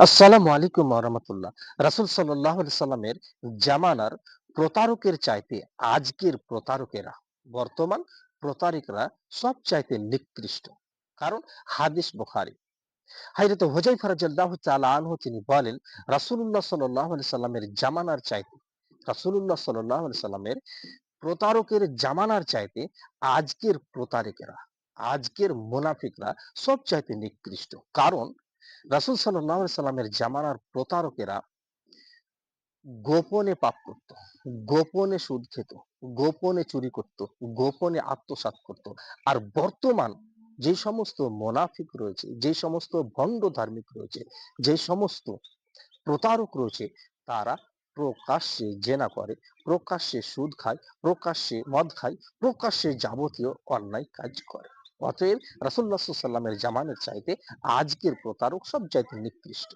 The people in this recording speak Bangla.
আসসালামু আলাইকুম ওয়া রাহমাতুল্লাহ। রাসূল সাল্লাল্লাহু আলাইহি সাল্লামের জামানার প্রতারকের চাইতে আজকের প্রতারকেরা, বর্তমান প্রতারকরা সবচাইতে নিকৃষ্ট। কারণ হাদিস বুখারী। হযরত হুযায়ফা রাদিয়াল্লাহু তাআলা আনহু তিনি বলেন, রাসূলুল্লাহ সাল্লাল্লাহু আলাইহি সাল্লামের জামানার চাইতে রাসূলুল্লাহ সাল্লাল্লাহু আলাইহি সাল্লামের প্রতারকের জামানার চাইতে আজকের প্রতারকেরা, আজকের মুনাফিকরা সবচাইতে নিকৃষ্ট। কারণ রাসূল সাল্লাল্লাহু আলাইহি সাল্লামের জামানার প্রতারকেরা গোপনে পাপ করত, গোপনে সুদ খেত, গোপনে চুরি করত, গোপনে আত্মসাৎ করত। আর বর্তমান যে সমস্ত মোনাফিক রয়েছে, যে সমস্ত ভণ্ড ধার্মিক রয়েছে, যে সমস্ত প্রতারক রয়েছে, তারা প্রকাশ্যে জেনা করে, প্রকাশ্যে সুদ খায়, প্রকাশ্যে মদ খায়, প্রকাশ্যে যাবতীয় অন্যায় কাজ করে। অতএব রাসূলুল্লাহ সাল্লাল্লাহু আলাইহি ওয়াসাল্লামের জামানার চাইতে আজকের প্রতারক সবচাইতে নিকৃষ্ট।